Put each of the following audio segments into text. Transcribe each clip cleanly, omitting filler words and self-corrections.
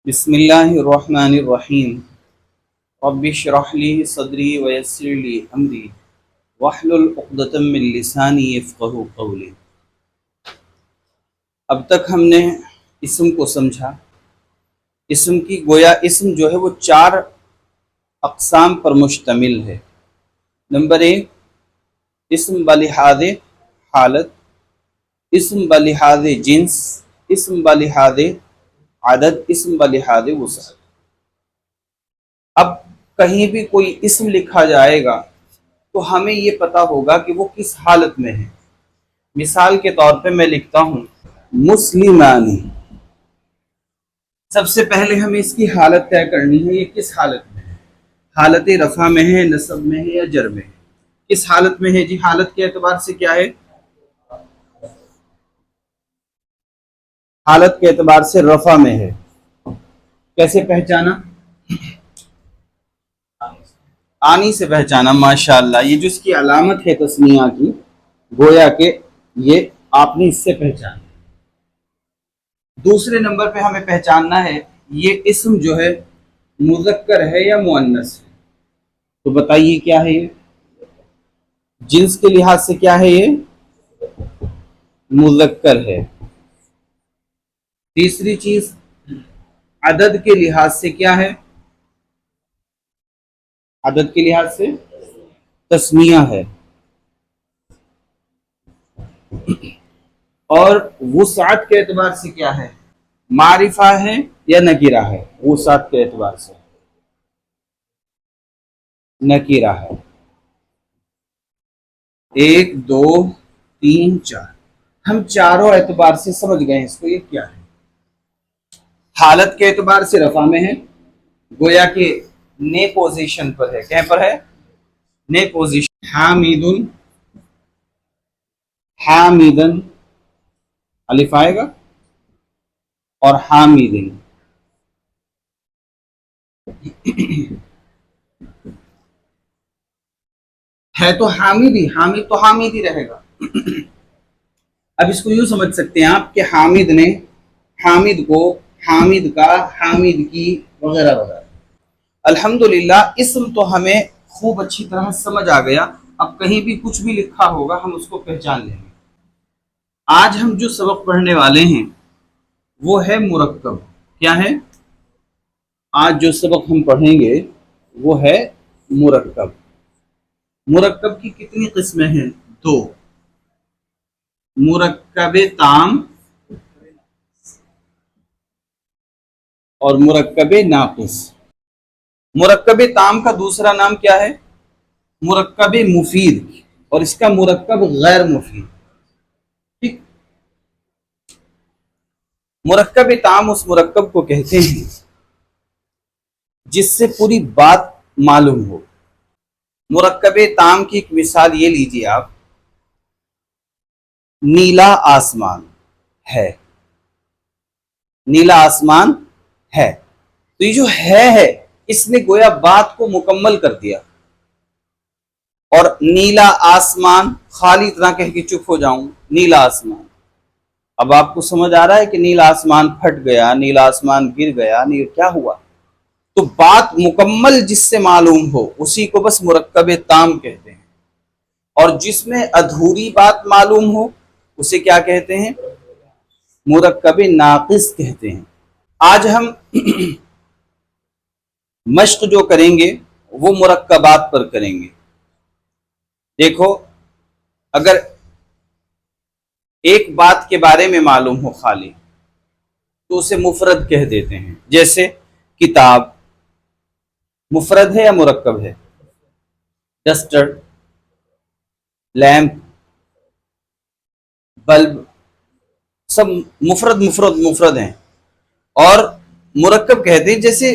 بسم اللہ الرحمن الرحیم رب اشرح لی صدری ویسر لی امری واحلل عقدۃ من لسانی یفقہوا قولی۔ اب تک ہم نے اسم کو سمجھا۔ اسم کی گویا اسم جو ہے وہ چار اقسام پر مشتمل ہے۔ نمبر ایک، اسم بلحاظ حالت، اسم بلحاظ جنس، اسم بلحاظ عدد، اسم بلحاظ وسعت۔ اب کہیں بھی کوئی اسم لکھا جائے گا تو ہمیں یہ پتہ ہوگا کہ وہ کس حالت میں ہے۔ مثال کے طور پہ میں لکھتا ہوں مسلمانی، سب سے پہلے ہمیں اس کی حالت طے کرنی ہے، یہ کس حالت میں ہے؟ حالت رفع میں ہے، نصب میں ہے یا جر میں ہے؟ کس حالت میں ہے جی؟ حالت کے اعتبار سے کیا ہے؟ حالت کے اعتبار سے رفع میں ہے۔ کیسے پہچانا؟ آنی سے پہچانا، ماشاءاللہ۔ یہ جو اس کی علامت ہے تسمیہ کی، گویا کہ یہ آپ نے اس سے پہچانا۔ دوسرے نمبر پہ ہمیں پہچاننا ہے یہ اسم جو ہے مذکر ہے یا مؤنث ہے۔ تو بتائیے کیا ہے یہ؟ جنس کے لحاظ سے کیا ہے؟ یہ مذکر ہے۔ تیسری چیز، عدد کے لحاظ سے کیا ہے؟ عدد کے لحاظ سے تسمیہ ہے۔ اور وسعت کے اعتبار سے کیا ہے؟ معرفہ ہے یا نکرہ ہے؟ وسعت کے اعتبار سے نکرہ ہے۔ ایک، دو، تین، چار، ہم چاروں اعتبار سے سمجھ گئے اس کو، یہ کیا ہے؟ حالت کے اعتبار سے رفع میں ہے، گویا کہ نے پوزیشن پر ہے۔ کہیں پر ہے؟ نے پوزیشن۔ حامدن، حامدن الف آئے گا، اور حامدن ہے تو حامد ہی، حامد تو حامد ہی رہے گا۔ اب اس کو یوں سمجھ سکتے ہیں آپ کہ حامد نے، حامد کو، حامد کا، حامد کی، وغیرہ وغیرہ۔ الحمدللہ اسم تو ہمیں خوب اچھی طرح سمجھ آ گیا۔ اب کہیں بھی کچھ بھی لکھا ہوگا ہم اس کو پہچان لیں گے۔ آج ہم جو سبق پڑھنے والے ہیں وہ ہے مرکب۔ کیا ہے؟ آج جو سبق ہم پڑھیں گے وہ ہے مرکب۔ مرکب کی کتنی قسمیں ہیں؟ دو، مرکب تام اور مرکب ناقص۔ مرکب تام کا دوسرا نام کیا ہے؟ مرکب مفید، اور اس کا مرکب غیر مفید۔ ٹھیک، مرکب تام اس مرکب کو کہتے ہیں جس سے پوری بات معلوم ہو۔ مرکب تام کی ایک مثال یہ لیجیے آپ، نیلا آسمان ہے۔ نیلا آسمان ہے، تو یہ جو ہے اس نے گویا بات کو مکمل کر دیا۔ اور نیلا آسمان خالی اتنا کہہ کے چپ ہو جاؤں، نیلا آسمان۔ اب آپ کو سمجھ آ رہا ہے کہ نیلا آسمان پھٹ گیا، نیلا آسمان گر گیا، کیا ہوا؟ تو بات مکمل جس سے معلوم ہو اسی کو بس مرکب تام کہتے ہیں، اور جس میں ادھوری بات معلوم ہو اسے کیا کہتے ہیں؟ مرکب ناقص کہتے ہیں۔ آج ہم مشق جو کریں گے وہ مرکبات پر کریں گے۔ دیکھو، اگر ایک بات کے بارے میں معلوم ہو خالی تو اسے مفرد کہہ دیتے ہیں۔ جیسے کتاب مفرد ہے یا مرکب ہے؟ ڈسٹر، لیمپ، بلب، سب مفرد مفرد مفرد ہیں، اور مرکب کہتے ہیں جیسے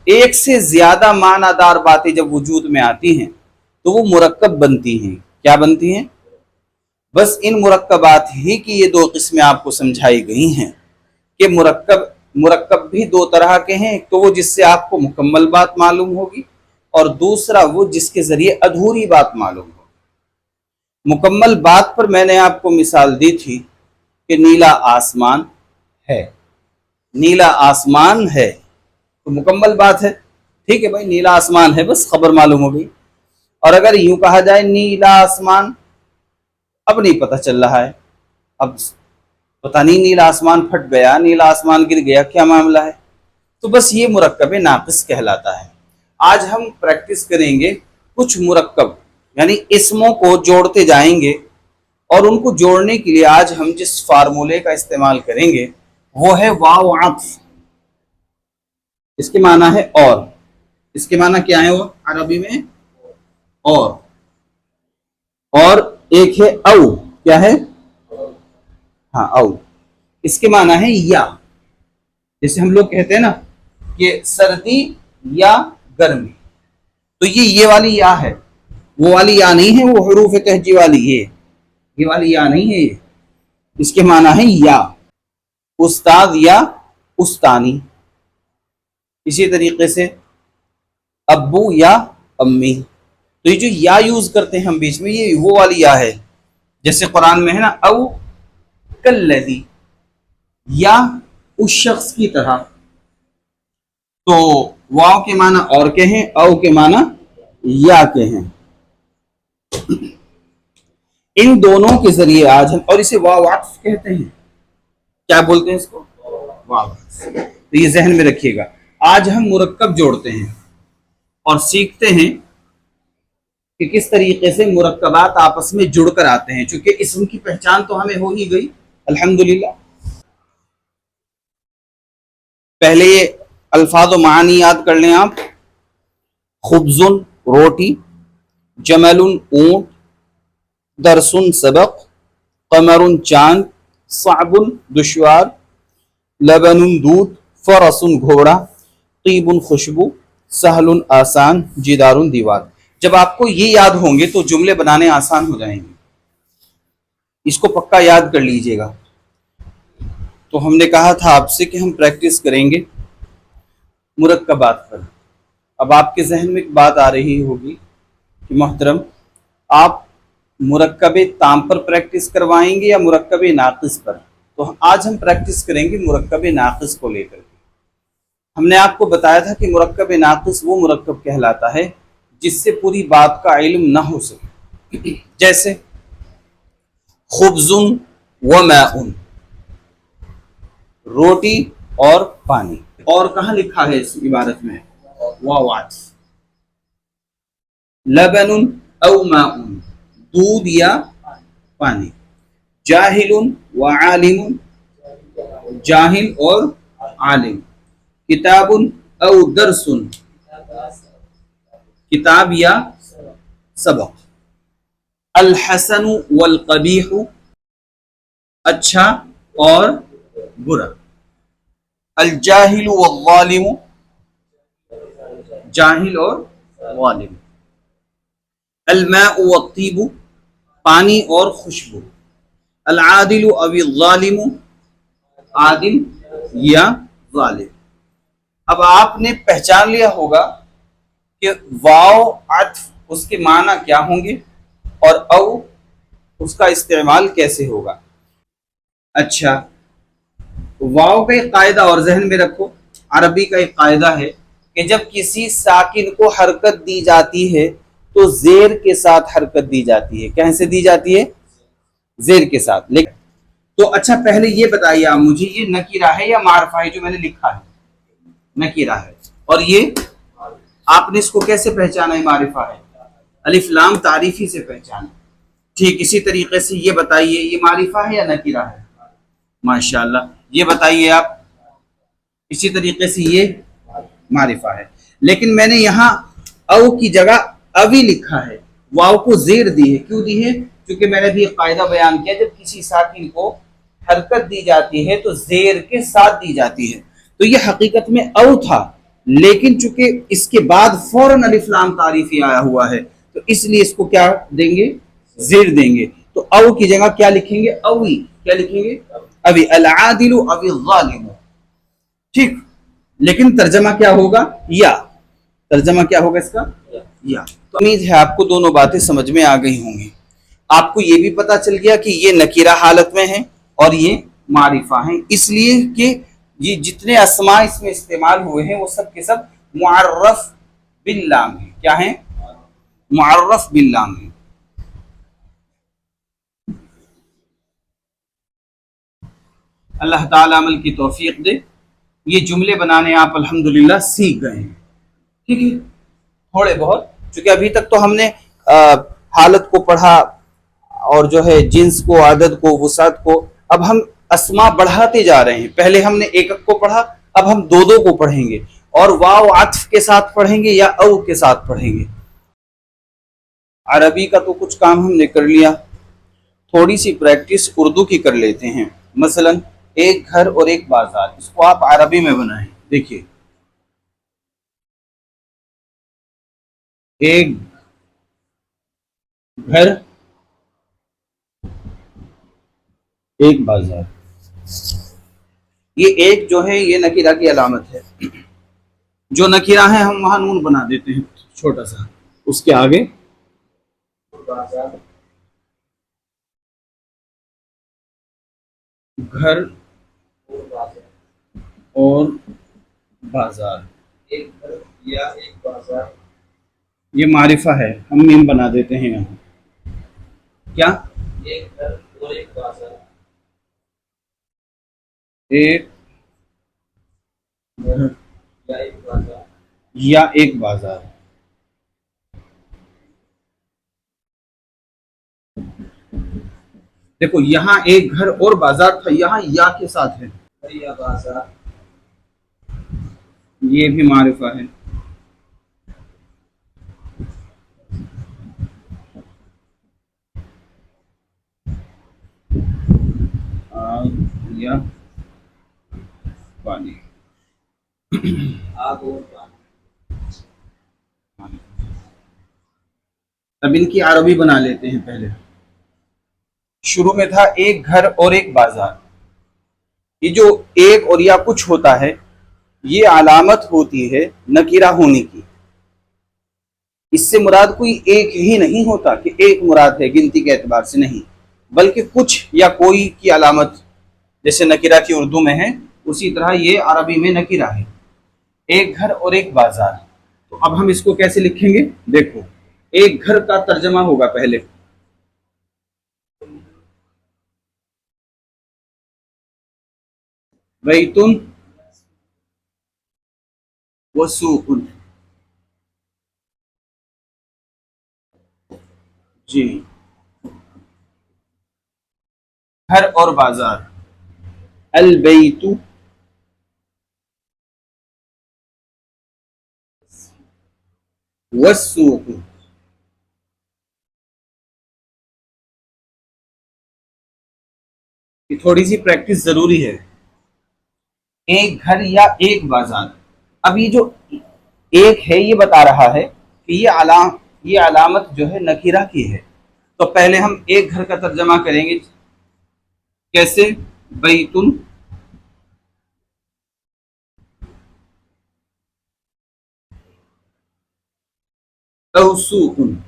ایک سے زیادہ معنی دار باتیں جب وجود میں آتی ہیں تو وہ مرکب بنتی ہیں۔ کیا بنتی ہیں؟ بس ان مرکبات ہی کی یہ دو قسمیں آپ کو سمجھائی گئی ہیں کہ مرکب بھی دو طرح کے ہیں، ایک تو وہ جس سے آپ کو مکمل بات معلوم ہوگی، اور دوسرا وہ جس کے ذریعے ادھوری بات معلوم ہوگی۔ مکمل بات پر میں نے آپ کو مثال دی تھی کہ نیلا آسمان ہے، नीला आसमान है, तो मुकम्मल बात है, ठीक है भाई, नीला आसमान है, बस खबर मालूम हो गई। और अगर यूं कहा जाए नीला आसमान, अब नहीं पता चल रहा है, अब पता नहीं नीला आसमान फट गया, नीला आसमान गिर गया, क्या मामला है, तो बस ये मुरक्कब नाक़िस कहलाता है। आज हम प्रैक्टिस करेंगे कुछ मुरक्कब यानी इसमों को जोड़ते जाएंगे, और उनको जोड़ने के लिए आज हम जिस फार्मूले का इस्तेमाल करेंगे वो है वाव अत्फ। इसके माना है और, इसके माना क्या है वो अरबी में, और एक है औ, क्या है, हाँ औ, इसके माना है या। जैसे हम लोग कहते हैं ना कि सर्दी या गर्मी, तो ये वाली या है, वो वाली या नहीं है, वो हरूफ तहजी वाली ये वाली या नहीं है, ये इसके माना है या। उस्ताद या उस्तानी, इसी तरीके से अब्बू या अम्मी, तो ये जो या यूज करते हैं हम बीच में, ये वो वाली या है। जैसे कुरान में है ना औ कल्लज़ी, या उस शख्स की तरह, तो वाव के माना और के हैं, औ के माना या के हैं। इन दोनों के जरिए आज हम, और इसे वाव अत्फ कहते हैं, क्या बोलते हैं इसको, वाव अत्फ। तो ये जहन में रखिएगा। आज हम मुरक्कब जोड़ते हैं और सीखते हैं कि किस तरीके से मुरक्कबात आपस में जुड़कर आते हैं। चूंकि इसम की पहचान तो हमें हो ही गई अल्हम्दुलिल्लाह। पहले ये अल्फाज व मानी याद कर लें आप। खुब्जुन रोटी, जमलुन ऊंट, दरसुन सबक, कमरुन चांद, साबुन दुश्वार, लबनुन दूध, फरसुन घोड़ा, तीबुन खुशबू, सहलुन आसान, जिदारुन दीवार। जब आपको ये याद होंगे तो जुमले बनाने आसान हो जाएंगे, इसको पक्का याद कर लीजिएगा। तो हमने कहा था आपसे कि हम प्रैक्टिस करेंगे मुरक्कबात पर। अब आपके जहन में एक बात आ रही होगी कि मोहतरम आप मुरक्कब ताम पर प्रैक्टिस करवाएंगे या मुरक्कब नाक़िस पर। तो आज हम प्रैक्टिस करेंगे मुरक्कब नाक़िस को लेकर। हमने आपको बताया था कि मुरक्कब नाक़िस वो मुरक्कब कहलाता है जिससे पूरी बात का इल्म ना हो सके। जैसे खुब्जुन व माउन, रोटी और पानी। और कहाँ लिखा है इस इबारत में, वाव अत्फ। लबनुन औ माउन, दूध या पानी। जाहिलुन व आलिमुन, जाहिल और आलिम। किताबुन औ दरसुन, किताब या सबक। अल हसनु वल कबीहु, अच्छा और बुरा। अल जाहिलु वल ज़ालिमु, जाहिल और ज़ालिम। अल माउ वत तीबु, पानी और खुशबू। अल आदिलु अविल ज़ालिमु, आदिल या ज़ालिम। अब आपने पहचान लिया होगा कि वाव अत्फ उसके माना क्या होंगे और औ उसका इस्तेमाल कैसे होगा। अच्छा, वाव का एक कायदा और जहन में रखो। अरबी का एक कायदा है कि जब किसी साकिन को हरकत दी जाती है तो जेर के साथ हरकत दी जाती है। कैसे दी जाती है, जेर के साथ। लेकिन तो अच्छा पहले ये बताइए आप मुझे, ये नकीरा है या मारफा है जो मैंने लिखा है? नकीरा है। और ये आपने इसको कैसे पहचाना है मारिफा है? अलिफ लाम तारीफी से पहचाना। ठीक इसी तरीके से ये बताइए ये मारिफा है या नकीरा है? माशाअल्लाह। ये बताइए आप, इसी तरीके से ये मारिफा है। लेकिन मैंने यहाँ औ की जगह अभी लिखा है, वाव को जेर दी है। क्यों दी है? क्योंकि मैंने भी एक कायदा बयान किया, जब किसी साकिन को हरकत दी जाती है तो जेर के साथ दी जाती है। तो ये हकीकत में औ था, लेकिन चूंकि इसके बाद फौरन अलिफ लाम तारीफी आया हुआ है तो इसलिए इसको क्या देंगे, जेर देंगे। तो औ की जगह क्या लिखेंगे, अवी। क्या लिखेंगे, अभी। अल आदिलु अवी ज़ालिमु, ठीक। लेकिन तर्जमा क्या होगा, या। तर्जमा क्या होगा इसका, या। तो उम्मीद है आपको दोनों बातें समझ में आ गई होंगी। आपको ये भी पता चल गया कि ये नकीरा हालत में है और ये मारिफा है, इसलिए कि ये जितने अस्मा इसमें इस्तेमाल हुए हैं वो सब के सब मुअर्रफ बिल्लाम है। क्या है? मुअर्रफ बिल्लाम है। अल्लाह ताला अमल की तौफीक दे। ये जुमले बनाने आप अल्हम्दुलिल्लाह सीख गए हैं, ठीक है, थोड़े बहुत, क्योंकि अभी तक तो हमने हालत को पढ़ा और जो है जिन्स को, आदद को, वसात को। अब हम अस्मा बढ़ाते जा रहे हैं। पहले हमने एक को पढ़ा, अब हम दो दो को पढ़ेंगे, और वाव आत्फ के साथ पढ़ेंगे या औ के साथ पढ़ेंगे। अरबी का तो कुछ काम हमने कर लिया, थोड़ी सी प्रैक्टिस उर्दू की कर लेते हैं। मसलन एक घर और एक बाजार, इसको आप अरबी में बनाएं। देखिए, एक घर एक बाजार, ये एक जो है ये नकीरा की अलामत है। जो नकीरा है हम वहां नून बना देते हैं छोटा सा, उसके आगे घर और बाजार, एक घर या एक बाजार, ये मारिफा है, हम मीम बना देते हैं यहाँ। क्या? एक घर और एक बाजार, एक घर या एक बाजार, या एक बाजार। देखो यहाँ एक घर और बाजार था, यहाँ या के साथ है, या बाजार, ये भी मारिफा है। या पानी, आग और पानी। अब इनकी अरबी बना लेते हैं। पहले शुरू में था एक घर और एक बाजार। ये जो एक और या कुछ होता है, ये अलामत होती है नकीरा होने की। इससे मुराद कोई एक ही नहीं होता कि एक मुराद है गिनती के एतबार से, नहीं, बल्कि कुछ या कोई की अलामत, जैसे नकीरा की उर्दू में है, उसी तरह ये अरबी में नकीरा है। एक घर और एक बाजार, तो अब हम इसको कैसे लिखेंगे? देखो, एक घर का तर्जमा होगा पहले, बैतुन व सूकुन। जी, घर और बाजार, अल बैतु व सूकुन। ये थोड़ी सी प्रैक्टिस जरूरी है। एक घर या एक बाजार, अब ये जो एक है ये बता रहा है कि ये अलामत जो है नकीरा की है। तो पहले हम एक घर का तर्जमा करेंगे, कैसे? बैतुन औ सूकुन।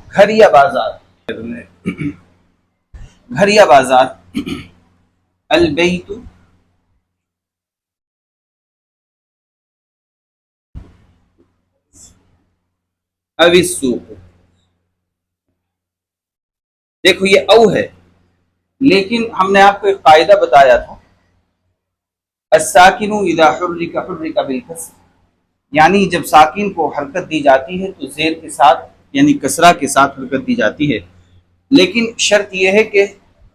घर या बाजार, घर या बाजार, अल बैतु अविस सूक। देखो ये औ है, लेकिन हमने आपको एक कायदा बताया था, अस्साकिनु इज़ा हुर्रिका हुर्रिका बिल कस्र, यानी जब साकिन को हरकत दी जाती है तो जेर के साथ यानी कसरा के साथ हरकत दी जाती है। लेकिन शर्त यह है कि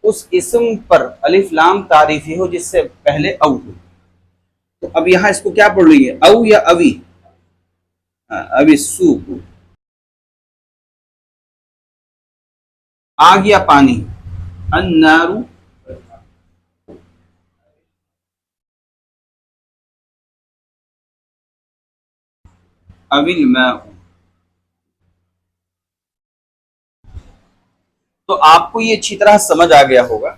उस इस्म पर अलिफ लाम तारीफी हो जिससे पहले औ हो। तो अब यहाँ इसको क्या पढ़ रही है? औ या अवी? अवी सूक। आग या पानी? अन्नारु अविल माउ। तो आपको ये अच्छी तरह समझ आ गया होगा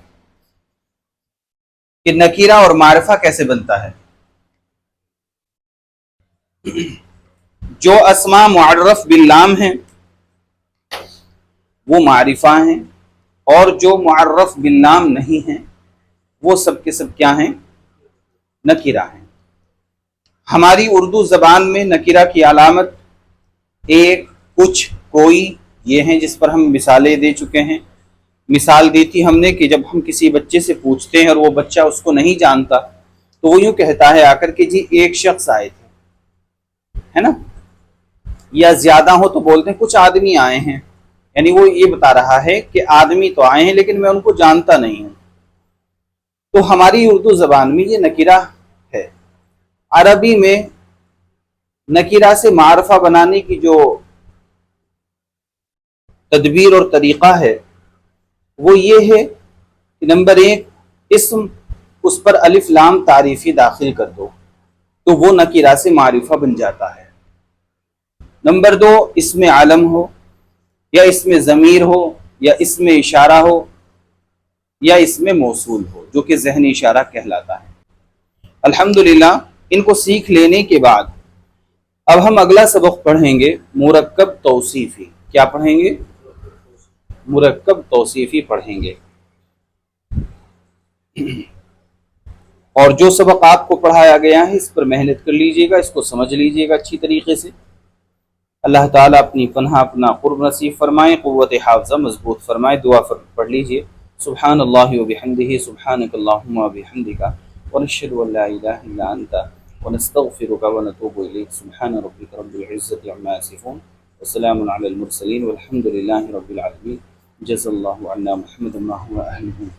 कि नकीरा और मारिफा कैसे बनता है। جو اسما معرف باللام ہیں وہ معرفہ ہیں، اور جو معرف باللام نہیں ہیں وہ سب کے سب کیا ہیں؟ نکرہ ہیں۔ ہماری اردو زبان میں نکرہ کی علامت ایک، کچھ، کوئی، یہ ہیں جس پر ہم مثالیں دے چکے ہیں۔ مثال دی تھی ہم نے کہ جب ہم کسی بچے سے پوچھتے ہیں اور وہ بچہ اس کو نہیں جانتا تو وہ یوں کہتا ہے آ کر کہ جی ایک شخص آئے تھے، ہے نا، یا زیادہ ہو تو بولتے ہیں کچھ آدمی آئے ہیں، یعنی وہ یہ بتا رہا ہے کہ آدمی تو آئے ہیں لیکن میں ان کو جانتا نہیں ہوں۔ تو ہماری اردو زبان میں یہ نکرہ ہے۔ عربی میں نکرہ سے معرفہ بنانے کی جو تدبیر اور طریقہ ہے وہ یہ ہے کہ نمبر ایک، اسم اس پر الف لام تعریفی داخل کر دو تو وہ نکرہ سے معرفہ بن جاتا ہے۔ نمبر دو، اسم علم ہو یا اسم ضمیر ہو یا اسم اشارہ ہو یا اسم موصول ہو جو کہ ذہنی اشارہ کہلاتا ہے۔ الحمدللہ ان کو سیکھ لینے کے بعد اب ہم اگلا سبق پڑھیں گے مرکب توصیفی۔ کیا پڑھیں گے؟ مرکب توصیفی پڑھیں گے۔ اور جو سبق آپ کو پڑھایا گیا ہے اس پر محنت کر لیجئے گا، اس کو سمجھ لیجئے گا اچھی طریقے سے۔ اللہ تعالیٰ اپنی پناہ اپنا قرب نصیب فرمائے، قوت حافظہ مضبوط فرمائے۔ دعا پڑھ لیجئے۔ سبحان اللہ وبحمدہ، سبحانک اللہم وبحمدک، ونشہد ان لا الہ الا انت، ونستغفرک ونتوب الیک۔ سبحان ربک رب العزۃ عما یصفون، وسلام علی المرسلین، والحمد للہ رب العالمین۔ جزا اللہ عنا محمد ما هو اہلہ۔